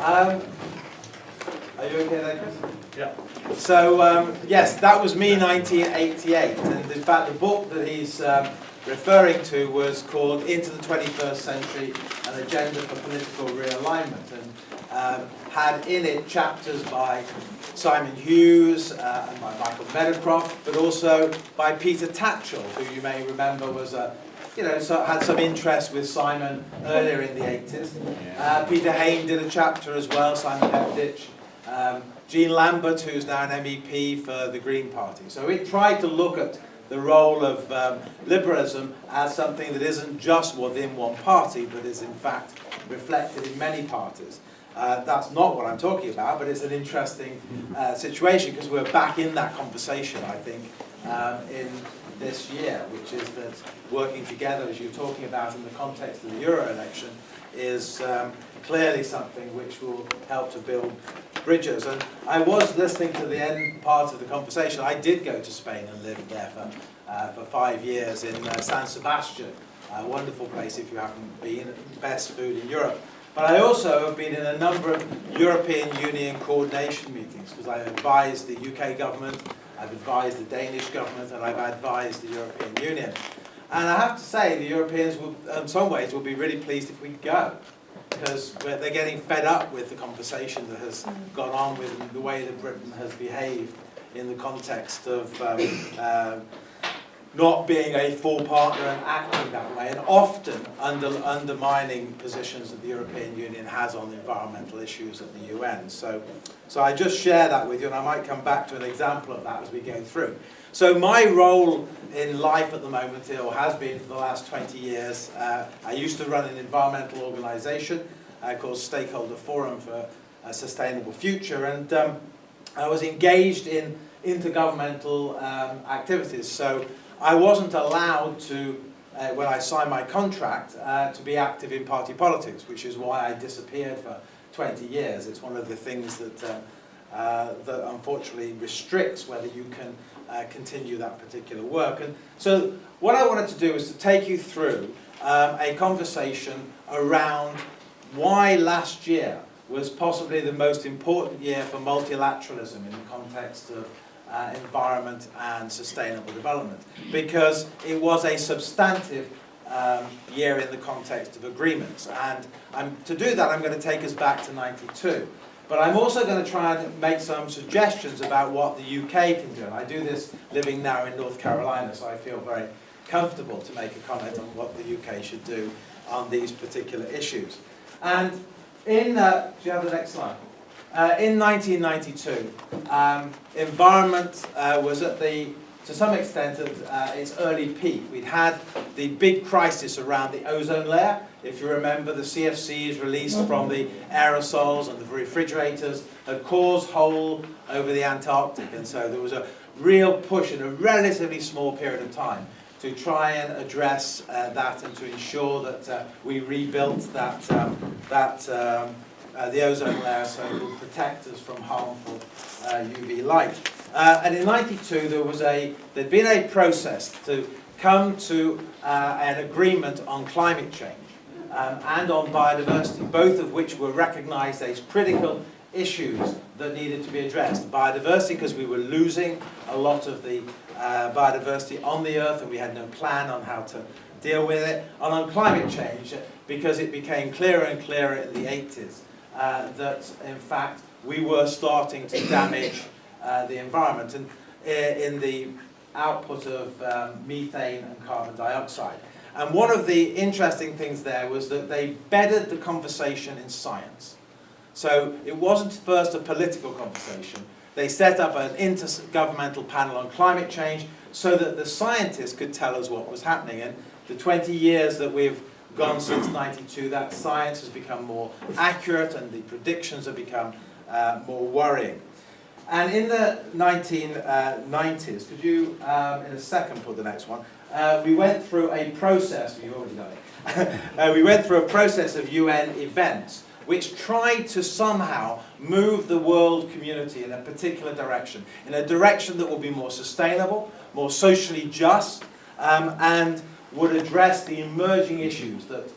Are you okay there, Chris? Yeah. So, yes, that was me, 1988. And in fact, the book that he's referring to was called Into the 21st Century, An Agenda for Political Realignment, and had in it chapters by Simon Hughes and by Michael Meadowcroft, but also by Peter Tatchell, who you may remember was had some interest with Simon earlier in the 80s. Peter Hain did a chapter as well, Simon Hepditch. Jean Lambert, who's now an MEP for the Green Party. So it tried to look at the role of liberalism as something that isn't just within one party, but is in fact reflected in many parties. That's not what I'm talking about, but it's an interesting situation because we're back in that conversation, I think, in this year, which is that working together, as you're talking about in the context of the Euro election, is clearly something which will help to build bridges. And I was listening to the end part of the conversation. I did go to Spain and lived there for 5 years in San Sebastian, a wonderful place if you haven't been, best food in Europe. But I also have been in a number of European Union coordination meetings because I've advised the UK government, I've advised the Danish government, and I've advised the European Union. And I have to say, the Europeans will, in some ways, will be really pleased if we go, because they're getting fed up with the conversation that has gone on with the way that Britain has behaved in the context of not being a full partner and acting that way, and often undermining positions that the European Union has on the environmental issues at the UN. So I just share that with you, and I might come back to an example of that as we go through. So my role in life at the moment, or has been for the last 20 years, I used to run an environmental organisation called Stakeholder Forum for a Sustainable Future, and I was engaged in intergovernmental activities. So I wasn't allowed to, when I signed my contract, to be active in party politics, which is why I disappeared for 20 years. It's one of the things that unfortunately restricts whether you can continue that particular work. And so what I wanted to do is to take you through a conversation around why last year was possibly the most important year for multilateralism in the context of environment and sustainable development, because it was a substantive year in the context of agreements. And to do that, I'm going to take us back to '92. But I'm also going to try and make some suggestions about what the UK can do. And I do this living now in North Carolina, so I feel very comfortable to make a comment on what the UK should do on these particular issues. And in, do you have the next slide? In 1992, environment was at to some extent at its early peak. We'd had the big crisis around the ozone layer. If you remember, the CFCs released from the aerosols and the refrigerators had caused hole over the Antarctic, and so there was a real push in a relatively small period of time to try and address that and to ensure that we rebuilt the ozone layer so it would protect us from harmful UV light. And in '92 there'd been a process to come to an agreement on climate change and on biodiversity, both of which were recognised as critical issues that needed to be addressed. Biodiversity, because we were losing a lot of the biodiversity on the Earth and we had no plan on how to deal with it. And on climate change, because it became clearer and clearer in the 80s that, in fact, we were starting to damage the environment and in the output of methane and carbon dioxide. And one of the interesting things there was that they bedded the conversation in science. So it wasn't first a political conversation. They set up an intergovernmental panel on climate change so that the scientists could tell us what was happening. And the 20 years that we've gone since '92, that science has become more accurate and the predictions have become more worrying. And in the 1990s, could you, in a second, put the next one, we went through a process, you've already done it, we went through a process of UN events which tried to somehow move the world community in a particular direction, in a direction that will be more sustainable, more socially just, and would address the emerging issues that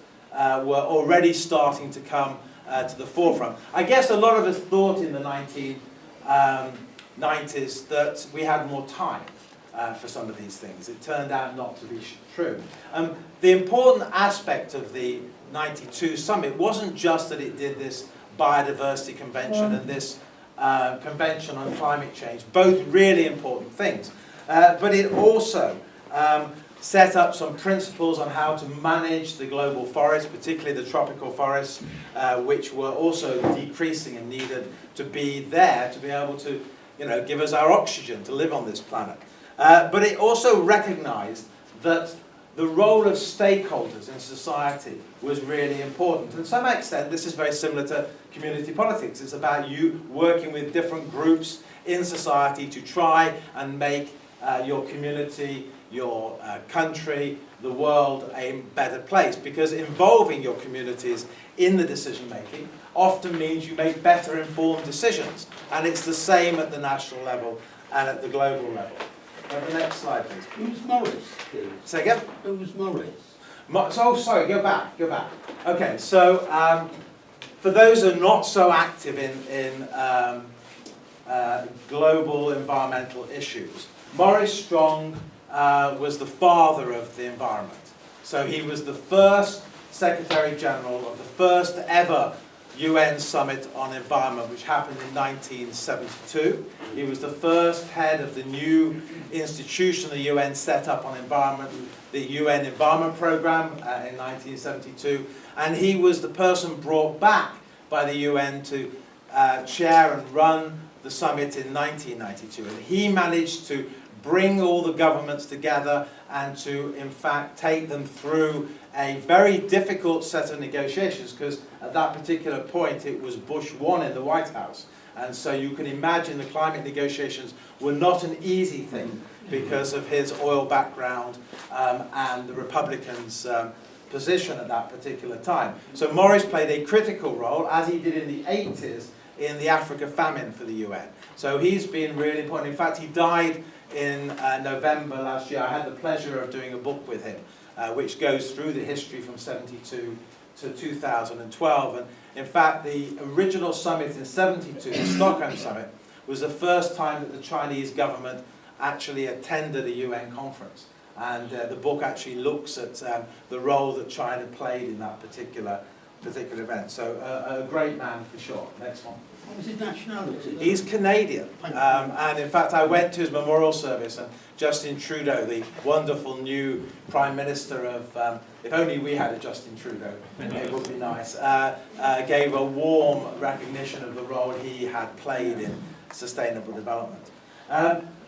were already starting to come to the forefront. I guess a lot of us thought in the 1990s that we had more time for some of these things. It turned out not to be true. The important aspect of the 92 summit wasn't just that it did this biodiversity convention and this convention on climate change, both really important things, but it also set up some principles on how to manage the global forests, particularly the tropical forests, which were also decreasing and needed to be there to be able to, give us our oxygen to live on this planet. But it also recognized that the role of stakeholders in society was really important. And to some extent, this is very similar to community politics. It's about you working with different groups in society to try and make your community, your country, the world a better place. Because involving your communities in the decision making often means you make better informed decisions. And it's the same at the national level and at the global level. The next slide, please. Who's Morris, please? Say again? Who's Morris? Oh, sorry, go back. Okay, so for those who are not so active in global environmental issues, Maurice Strong was the father of the environment. So he was the first Secretary General of the first ever UN Summit on Environment, which happened in 1972. He was the first head of the new institution the UN set up on environment, the UN Environment Programme in 1972. And he was the person brought back by the UN to chair and run the summit in 1992. And he managed to bring all the governments together and to, in fact, take them through a very difficult set of negotiations, because at that particular point it was Bush 1 in the White House. And so you can imagine the climate negotiations were not an easy thing because of his oil background and the Republicans' position at that particular time. So Morris played a critical role, as he did in the 80s, in the Africa famine for the UN. So he's been really important. In fact, he died in November last year. I had the pleasure of doing a book with him, which goes through the history from 72 to 2012. And in fact, the original summit in 72, the Stockholm summit, was the first time that the Chinese government actually attended a UN conference. And the book actually looks at the role that China played in that particular event. So a great man for sure. Next one. What was his nationality? He's Canadian, and in fact I went to his memorial service, and Justin Trudeau, the wonderful new Prime Minister of, if only we had a Justin Trudeau, it would be nice, gave a warm recognition of the role he had played in sustainable development.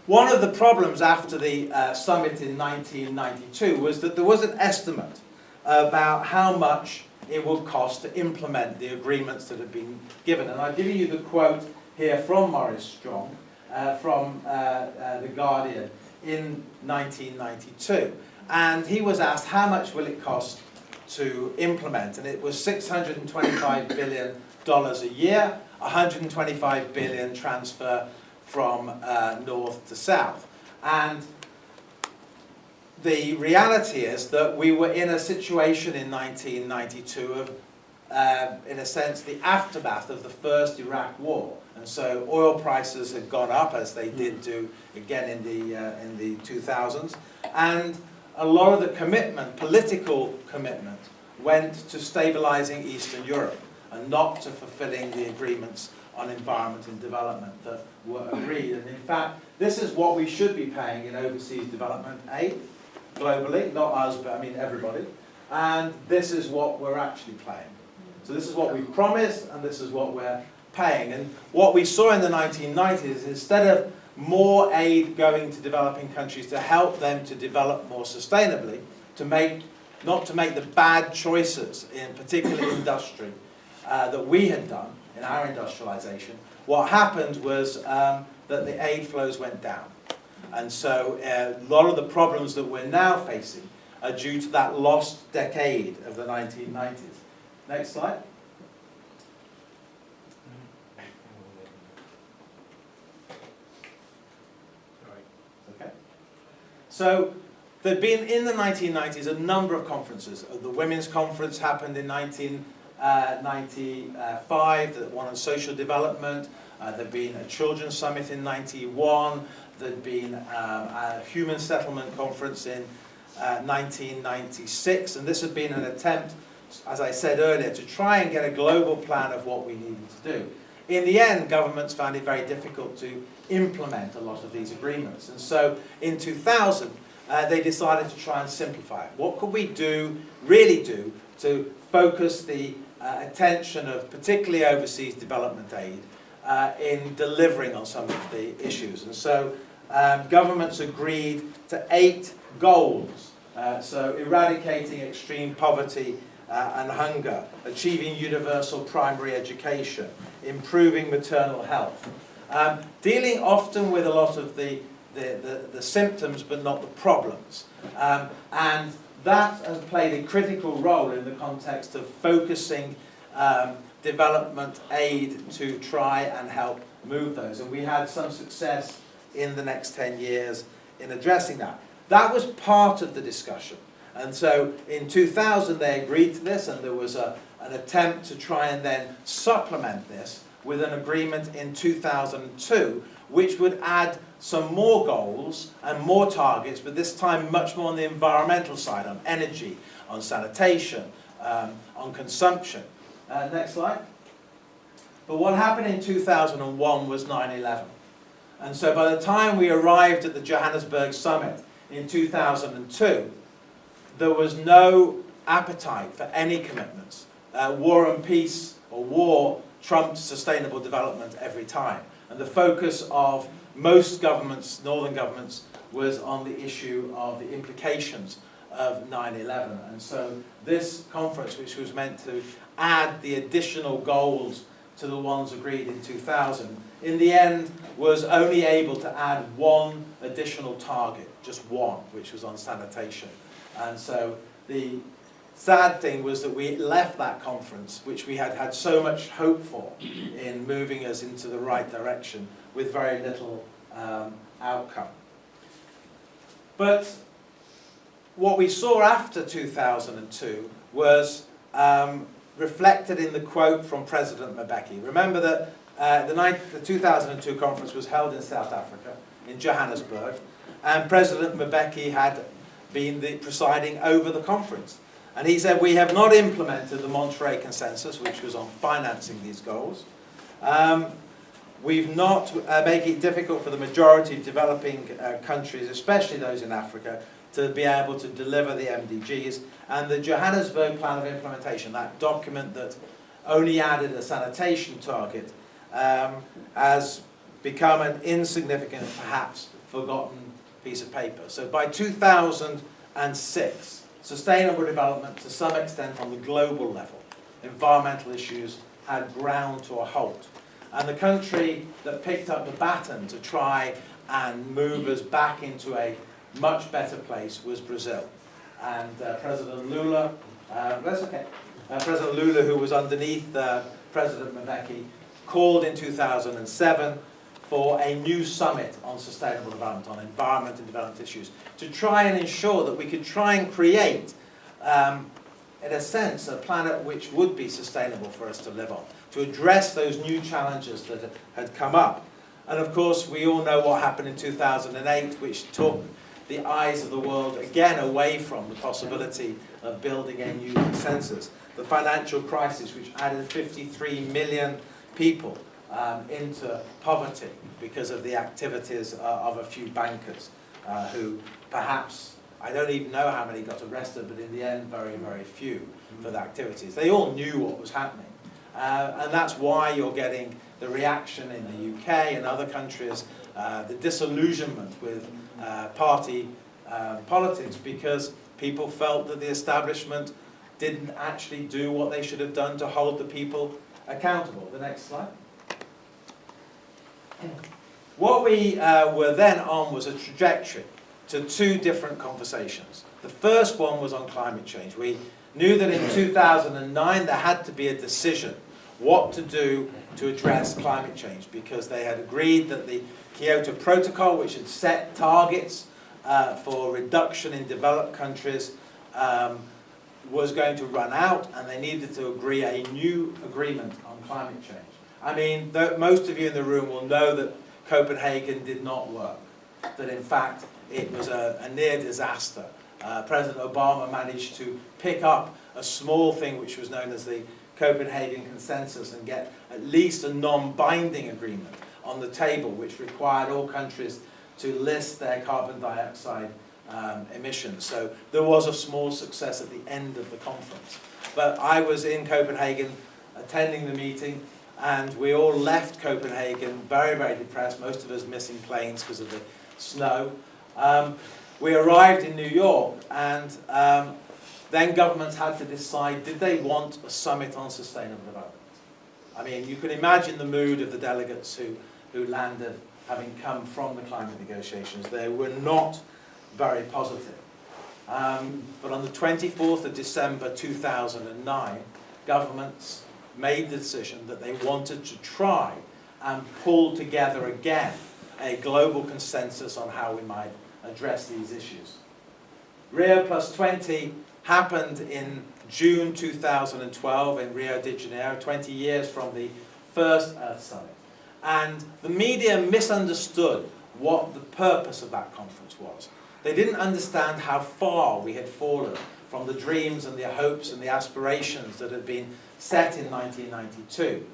One of the problems after the summit in 1992 was that there was an estimate about how much it would cost to implement the agreements that have been given. And I've given you the quote here from Maurice Strong, from The Guardian in 1992. And he was asked, how much will it cost to implement? And it was $625 billion a year, 125 billion transfer from north to south. And the reality is that we were in a situation in 1992 of, in a sense, the aftermath of the first Iraq war. And so oil prices had gone up, as they did do again in the 2000s. And a lot of the commitment, political commitment, went to stabilizing Eastern Europe and not to fulfilling the agreements on environment and development that were agreed. And in fact, this is what we should be paying in overseas development aid, globally, not us, but I mean everybody. And this is what we're actually paying. So this is what we promised, and this is what we're paying. And what we saw in the 1990s is, instead of more aid going to developing countries to help them to develop more sustainably, not to make the bad choices in particular industry that we had done in our industrialization, what happened was that the aid flows went down. And so a lot of the problems that we're now facing are due to that lost decade of the 1990s. Next slide. Okay. So there'd been in the 1990s a number of conferences. The Women's Conference happened in 95, the one on social development. There'd been a children's summit in 91. There'd been a human settlement conference in 1996, and this had been an attempt, as I said earlier, to try and get a global plan of what we needed to do. In the end, governments found it very difficult to implement a lot of these agreements, and so in 2000 they decided to try and simplify it. What could we do, really do, to focus the attention of particularly overseas development aid in delivering on some of the issues? And so governments agreed to 8 goals. So eradicating extreme poverty and hunger, achieving universal primary education, improving maternal health, dealing often with a lot of the symptoms but not the problems. And that has played a critical role in the context of focusing development aid to try and help move those. And we had some success in the next 10 years in addressing that. That was part of the discussion. And so in 2000 they agreed to this, and there was an attempt to try and then supplement this with an agreement in 2002 which would add some more goals and more targets, but this time much more on the environmental side, on energy, on sanitation, on consumption. Next slide. But what happened in 2001 was 9/11. And so by the time we arrived at the Johannesburg summit in 2002, there was no appetite for any commitments. War and peace, or war, trumped sustainable development every time. And the focus of most governments, northern governments, was on the issue of the implications of 9/11. And so this conference, which was meant to add the additional goals to the ones agreed in 2000, in the end was only able to add one additional target, just one, which was on sanitation. And so the sad thing was that we left that conference, which we had had so much hope for in moving us into the right direction, with very little outcome. But what we saw after 2002 was reflected in the quote from President Mbeki. Remember that the 2002 conference was held in South Africa, in Johannesburg, and President Mbeki had been presiding over the conference. And he said, we have not implemented the Monterey Consensus, which was on financing these goals. We've not made it difficult for the majority of developing countries, especially those in Africa, to be able to deliver the MDGs. And the Johannesburg Plan of Implementation, that document that only added a sanitation target, has become an insignificant, perhaps forgotten piece of paper. So by 2006, sustainable development, to some extent on the global level, environmental issues had ground to a halt. And the country that picked up the baton to try and move us back into a much better place was Brazil. And President Lula, President Lula, who was underneath President Mbeki, called in 2007 for a new summit on sustainable development, on environment and development issues, to try and ensure that we could try and create, in a sense, a planet which would be sustainable for us to live on, to address those new challenges that had come up. And of course, we all know what happened in 2008, which took the eyes of the world again away from the possibility of building a new consensus. The financial crisis, which added 53 million people into poverty because of the activities of a few bankers who perhaps, I don't even know how many got arrested, but in the end very, very few for the activities. They all knew what was happening. And that's why you're getting the reaction in the UK and other countries, the disillusionment with party politics, because people felt that the establishment didn't actually do what they should have done to hold the people accountable. The next slide. What we were then on was a trajectory to 2 different conversations. The first one was on climate change. We knew that in 2009 there had to be a decision what to do to address climate change, because they had agreed that the Kyoto Protocol, which had set targets for reduction in developed countries, was going to run out, and they needed to agree a new agreement on climate change. I mean, most of you in the room will know that Copenhagen did not work, that in fact it was a near disaster. President Obama managed to pick up a small thing which was known as the Copenhagen Consensus and get at least a non-binding agreement on the table which required all countries to list their carbon dioxide emissions. So there was a small success at the end of the conference. But I was in Copenhagen attending the meeting, and we all left Copenhagen very, very depressed, most of us missing planes because of the snow. We arrived in New York, and then governments had to decide, did they want a summit on sustainable development? I mean, you can imagine the mood of the delegates who landed, having come from the climate negotiations. They were not very positive. But on the 24th of December 2009, governments made the decision that they wanted to try and pull together again a global consensus on how we might address these issues. Rio Plus 20 happened in June 2012 in Rio de Janeiro, 20 years from the first Earth Summit. And the media misunderstood what the purpose of that conference was. They didn't understand how far we had fallen from the dreams and the hopes and the aspirations that had been set in 1992.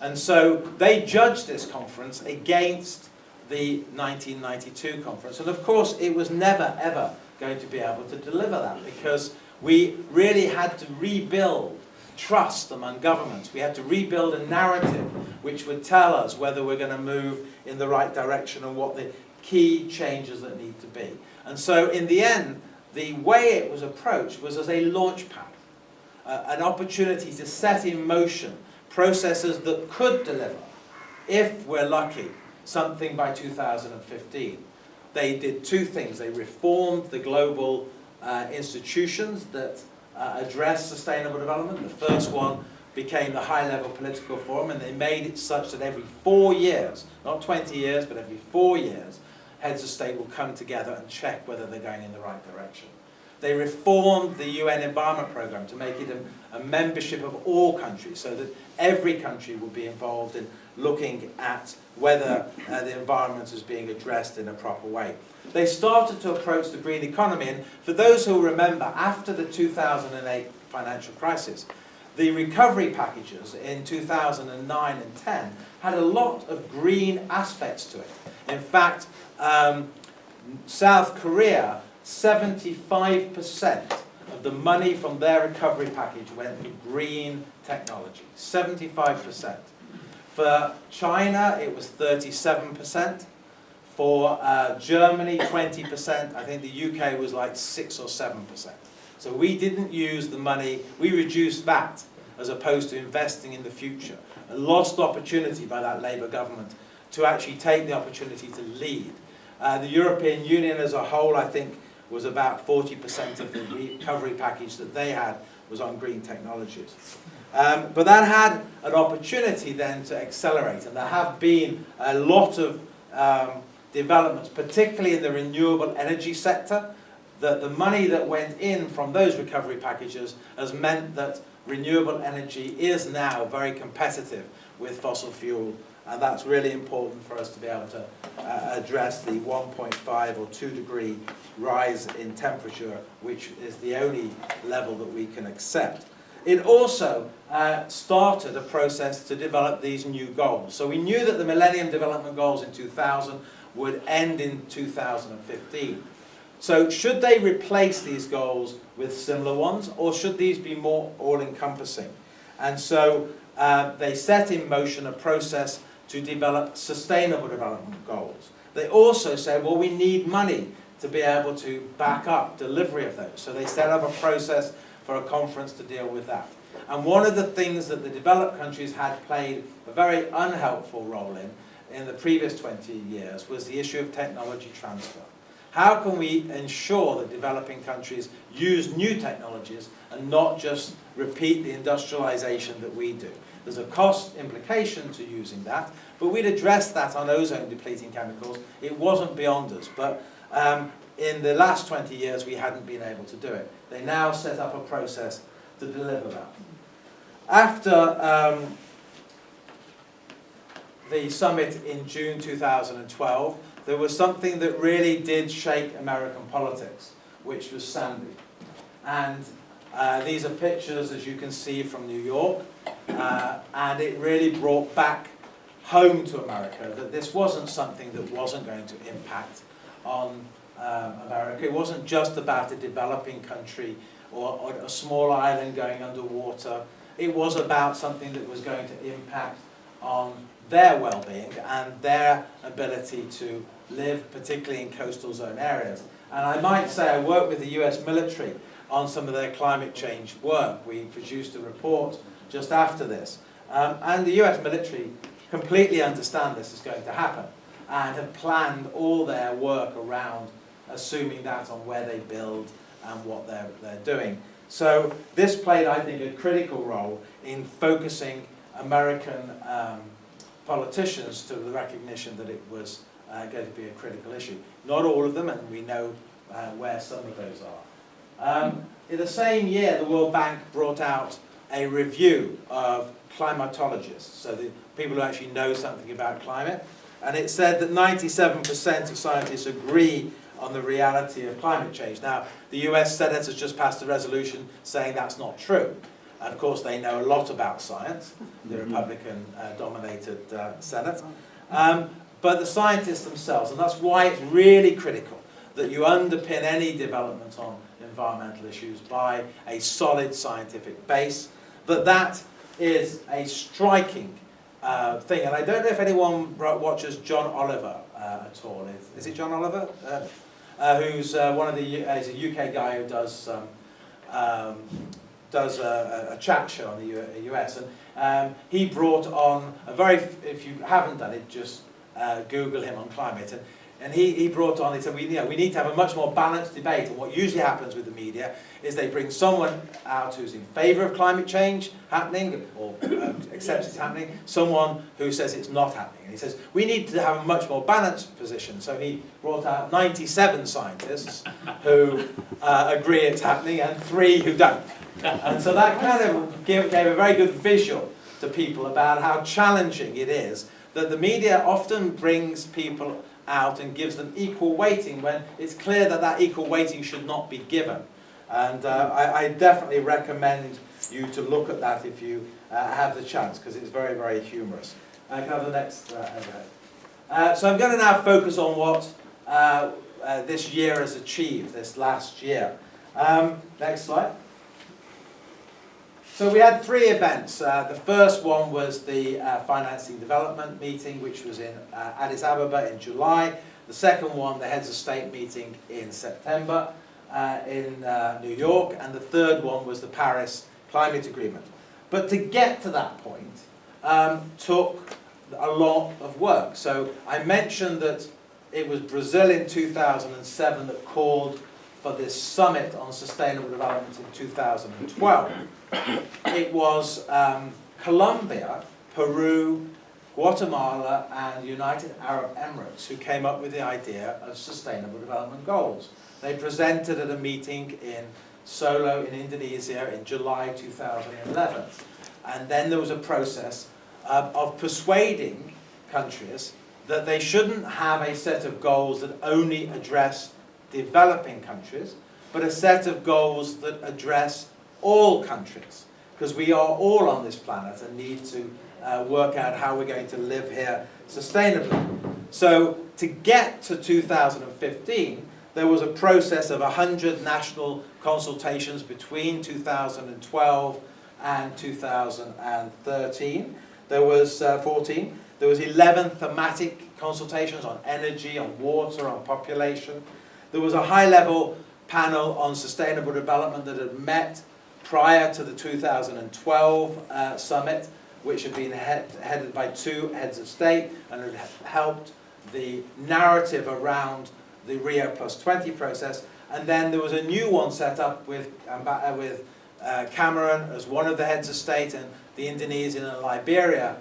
And so they judged this conference against the 1992 conference. And of course, it was never, ever going to be able to deliver that, because we really had to rebuild trust among governments. We had to rebuild a narrative which would tell us whether we're going to move in the right direction and what the key changes that need to be. And so in the end, the way it was approached was as a launch pad, an opportunity to set in motion processes that could deliver, if we're lucky, something by 2015. They did two things. They reformed the global institutions that address sustainable development. The first one became the high-level political forum, and they made it such that every 4 years, not 20 years, but every 4 years, heads of state will come together and check whether they're going in the right direction. They reformed the UN Environment Programme to make it a membership of all countries, so that every country will be involved in looking at whether the environment is being addressed in a proper way. They started to approach the green economy, and for those who remember, after the 2008 financial crisis, the recovery packages in 2009 and 10 had a lot of green aspects to it. In fact, South Korea, 75% of the money from their recovery package went for green technology. 75%. For China, it was 37%. For Germany, 20%. I think the UK was like 6 or 7%. So we didn't use the money, we reduced that as opposed to investing in the future. A lost opportunity by that Labour government to actually take the opportunity to lead. The European Union as a whole, I think, was about 40% of the recovery package that they had was on green technologies. But that had an opportunity then to accelerate, and there have been a lot of developments, particularly in the renewable energy sector, that the money that went in from those recovery packages has meant that renewable energy is now very competitive with fossil fuel, and that's really important for us to be able to address the 1.5 or 2 degree rise in temperature, which is the only level that we can accept. It also started a process to develop these new goals. So we knew that the Millennium Development Goals in 2000 would end in 2015. So should they replace these goals with similar ones, or should these be more all-encompassing? And so they set in motion a process to develop sustainable development goals. They also said, well, we need money to be able to back up delivery of those. So they set up a process for a conference to deal with that. And one of the things that the developed countries had played a very unhelpful role in the previous 20 years was the issue of technology transfer. How can we ensure that developing countries use new technologies and not just repeat the industrialization that we do? There's a cost implication to using that, but we'd addressed that on ozone depleting chemicals. It wasn't beyond us, but in the last 20 years we hadn't been able to do it. They now set up a process to deliver that. After the summit in June 2012, there was something that really did shake American politics, which was Sandy. And these are pictures, as you can see, from New York, and it really brought back home to America that this wasn't something that wasn't going to impact on America. It wasn't just about a developing country or a small island going underwater. It was about something that was going to impact on their well-being and their ability to live, particularly in coastal zone areas. And I might say I worked with the US military on some of their climate change work. We produced a report just after this. And the US military completely understand this is going to happen and have planned all their work around assuming that on where they build and what they're doing. So this played, I think, a critical role in focusing American politicians to the recognition that it was going to be a critical issue. Not all of them, and we know where some of those are. In the same year, the World Bank brought out a review of climatologists, so the people who actually know something about climate, and it said that 97% of scientists agree on the reality of climate change. Now, the US Senate has just passed a resolution saying that's not true. Of course, they know a lot about science, the Republican-dominated Senate. But the scientists themselves, and that's why it's really critical that you underpin any development on environmental issues by a solid scientific base, that is a striking thing. And I don't know if anyone watches John Oliver at all. Is it John Oliver? Who's he's a UK guy who does a chat show on the US, and he brought on a if you haven't done it, just Google him on climate, and he brought on, he said, we need to have a much more balanced debate, and what usually happens with the media is they bring someone out who's in favour of climate change happening, or accepts it's happening, someone who says it's not happening, and he says, we need to have a much more balanced position, so he brought out 97 scientists who agree it's happening, and 3 who don't. And so that kind of gave a very good visual to people about how challenging it is that the media often brings people out and gives them equal weighting when it's clear that that equal weighting should not be given. And I definitely recommend you to look at that if you have the chance, because it's very, very humorous. Can I have the next overhead? So I'm going to now focus on what this year has achieved, this last year. Next slide. So we had 3 events. The first one was the Financing Development meeting, which was in Addis Ababa in July. The second one, the Heads of State meeting in September in New York. And the third one was the Paris Climate Agreement. But to get to that point took a lot of work. So I mentioned that it was Brazil in 2007 that called for this summit on sustainable development in 2012. It was Colombia, Peru, Guatemala, and United Arab Emirates who came up with the idea of sustainable development goals. They presented at a meeting in Solo in Indonesia in July 2011. And then there was a process of persuading countries that they shouldn't have a set of goals that only address developing countries, but a set of goals that address all countries, because we are all on this planet and need to work out how we're going to live here sustainably. So to get to 2015, there was a process of 100 national consultations between 2012 and 2013. There was 14. There was 11 thematic consultations on energy, on water, on population. There was a high-level panel on sustainable development that had met prior to the 2012 summit, which had been headed by 2 heads of state and had helped the narrative around the Rio +20 process. And then there was a new one set up with Cameron as one of the heads of state, and the Indonesian and Liberia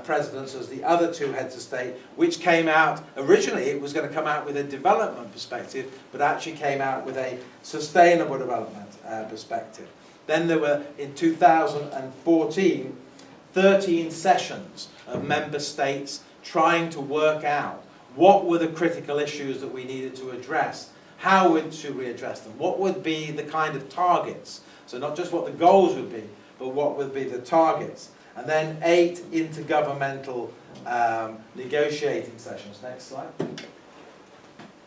presidents as the other two heads of state, which came out, originally it was going to come out with a development perspective, but actually came out with a sustainable development perspective. Then there were, in 2014, 13 sessions of member states trying to work out what were the critical issues that we needed to address, should we address them, what would be the kind of targets, so not just what the goals would be, but what would be the targets. And then 8 intergovernmental negotiating sessions. Next slide.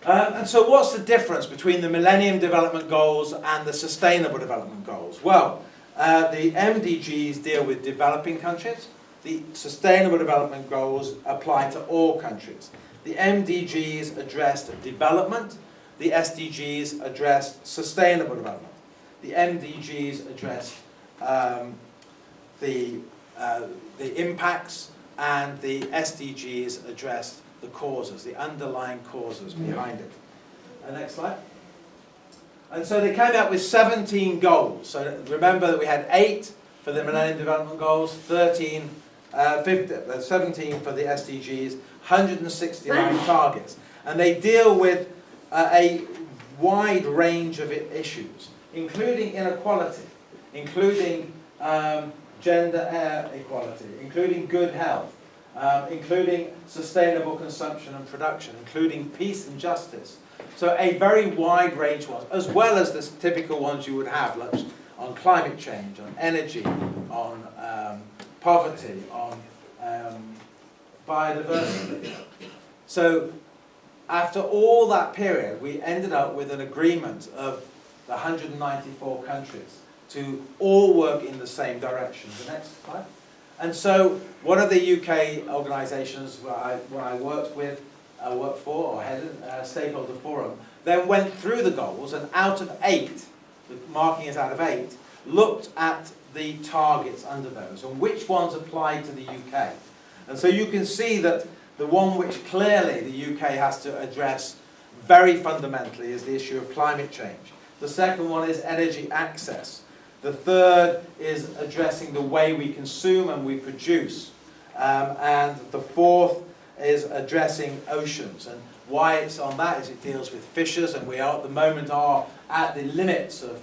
And so what's the difference between the Millennium Development Goals and the Sustainable Development Goals? Well, the MDGs deal with developing countries. The Sustainable Development Goals apply to all countries. The MDGs addressed development. The SDGs addressed sustainable development. The MDGs addressed the impacts, and the SDGs addressed the causes, the underlying causes behind it. Next slide. And so they came out with 17 goals. So remember that we had 8 for the Millennium Development Goals, 17 for the SDGs, 169 targets. And they deal with a wide range of issues, including inequality, including gender equality, including good health, including sustainable consumption and production, including peace and justice. So a very wide range of ones, as well as the typical ones you would have, like on climate change, on energy, on poverty, on biodiversity. So after all that period, we ended up with an agreement of the 194 countries to all work in the same direction. The next slide. And so one of the UK organisations where I worked for, or headed, Stakeholder Forum, then went through the goals, and out of 8, the marking is out of 8, looked at the targets under those and which ones applied to the UK. And so you can see that the one which clearly the UK has to address very fundamentally is the issue of climate change. The second one is energy access. The third is addressing the way we consume and we produce. And the fourth is addressing oceans. And why it's on that is it deals with fishes, and we are at the moment are at the limits of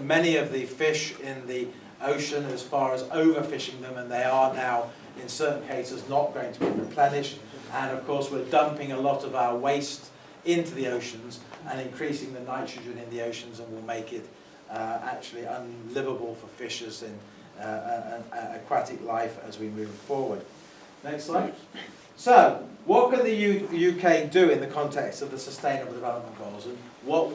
many of the fish in the ocean as far as overfishing them, and they are now in certain cases not going to be replenished. And of course we're dumping a lot of our waste into the oceans and increasing the nitrogen in the oceans, and will make it actually unlivable for fishes in aquatic life as we move forward. Next slide. So, what can the UK do in the context of the Sustainable Development Goals, and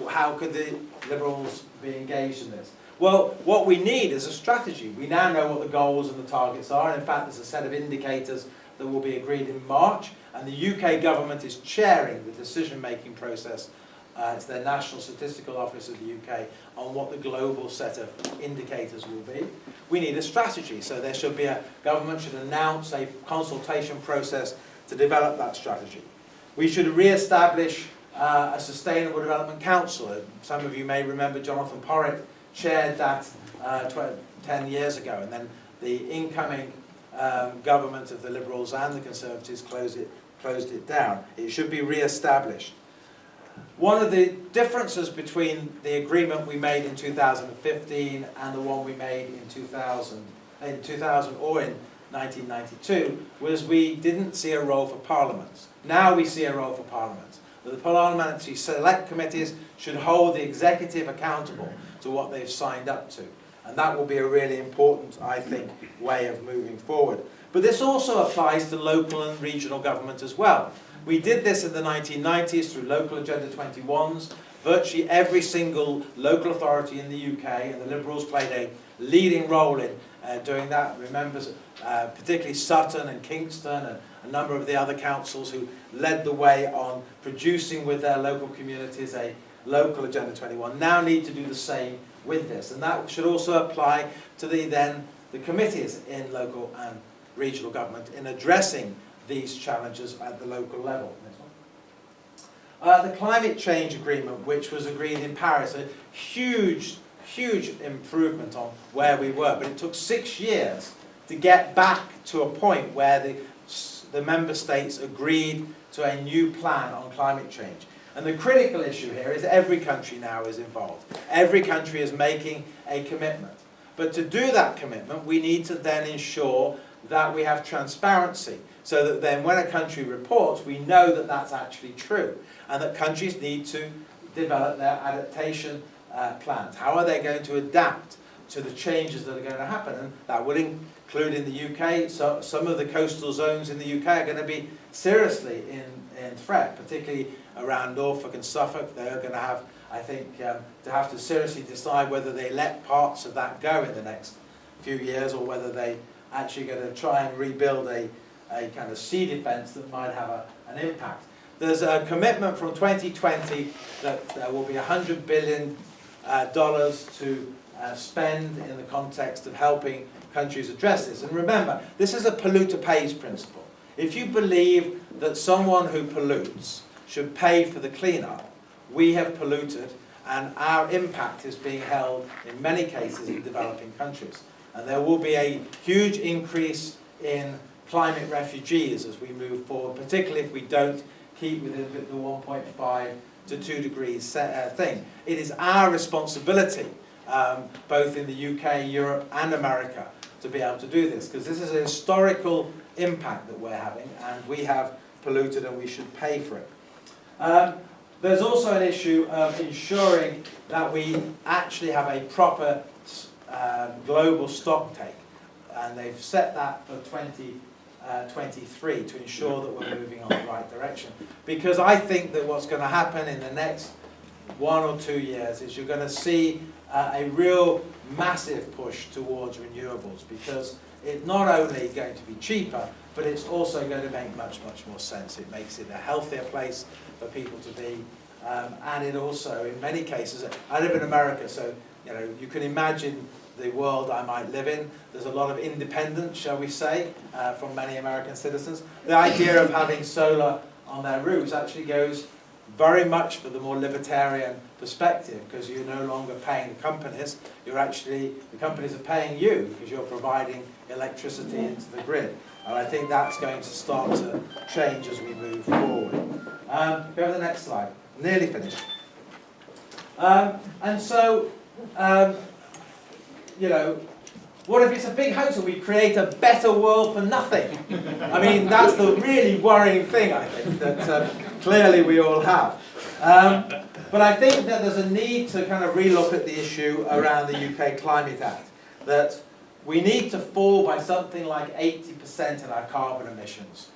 how could the Liberals be engaged in this? Well, what we need is a strategy. We now know what the goals and the targets are, and in fact there's a set of indicators that will be agreed in March, and the UK government is chairing the decision-making process. It's their National Statistical Office of the UK on what the global set of indicators will be. We need a strategy, so there should be government should announce a consultation process to develop that strategy. We should re-establish a Sustainable Development Council. Some of you may remember Jonathan Porritt chaired that 10 years ago, and then the incoming government of the Liberals and the Conservatives closed it down. It should be re-established. One of the differences between the agreement we made in 2015 and the one we made in 2000 or in 1992 was we didn't see a role for parliaments. Now we see a role for parliaments. The parliamentary select committees should hold the executive accountable to what they've signed up to. And that will be a really important, I think, way of moving forward. But this also applies to local and regional government as well. We did this in the 1990s through local Agenda 21s. Virtually every single local authority in the UK, and the Liberals played a leading role in doing that. Remember, particularly Sutton and Kingston and a number of the other councils who led the way on producing with their local communities a local Agenda 21 now need to do the same with this. And that should also apply to the committees in local and regional government in addressing these challenges at the local level. The climate change agreement, which was agreed in Paris, a huge improvement on where we were, but it took 6 years to get back to a point where the member states agreed to a new plan on climate change. And the critical issue here is every country now is involved. Every country is making a commitment. But to do that commitment, we need to then ensure that we have transparency, so that then when a country reports, we know that that's actually true, and that countries need to develop their adaptation plans. How are they going to adapt to the changes that are going to happen? And that will include in the UK, so some of the coastal zones in the UK are going to be seriously in threat, particularly around Norfolk and Suffolk. They're going to have, I think, to have to seriously decide whether they let parts of that go in the next few years, or whether they actually going to try and rebuild a kind of sea defence that might have an impact. There's a commitment from 2020 that there will be $100 billion to spend in the context of helping countries address this. And remember, this is a polluter pays principle. If you believe that someone who pollutes should pay for the cleanup, we have polluted, and our impact is being held in many cases in developing countries. And there will be a huge increase in climate refugees as we move forward, particularly if we don't keep within the 1.5 to 2 degrees thing. It is our responsibility, both in the UK, Europe and America, to be able to do this, because this is a historical impact that we're having, and we have polluted and we should pay for it. There's also an issue of ensuring that we actually have a proper global stock take, and they've set that for 2023 to ensure that we're moving on the right direction. Because I think that what's going to happen in the next 1 or 2 years is you're going to see a real massive push towards renewables, because it's not only going to be cheaper, but it's also going to make much, much more sense. It makes it a healthier place for people to be, and it also, in many cases, I live in America, so you can imagine the world I might live in. There's a lot of independence, shall we say, from many American citizens. The idea of having solar on their roofs actually goes very much for the more libertarian perspective, because you're no longer paying the companies, the companies are paying you because you're providing electricity into the grid. And I think that's going to start to change as we move forward. Go to the next slide. Nearly finished. And so, what if it's a big hoax and we create a better world for nothing? I mean, that's the really worrying thing, I think, that clearly we all have. But I think that there's a need to kind of relook at the issue around the UK Climate Act, that we need to fall by something like 80% in our carbon emissions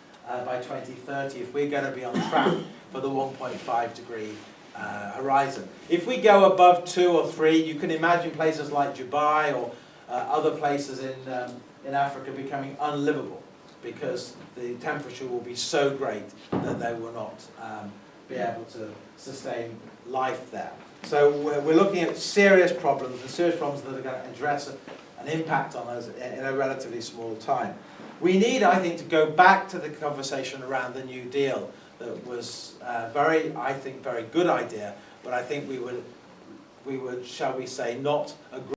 by 2030 if we're going to be on track for the 1.5 degree horizon. If we go above 2 or 3, you can imagine places like Dubai or other places in Africa becoming unlivable, because the temperature will be so great that they will not be able to sustain life there. So we're looking at serious problems, and serious problems that are going to address an impact on us in a relatively small time. We need, I think, to go back to the conversation around the New Deal. That was I think, very good idea, but I think we would, shall we say, not agree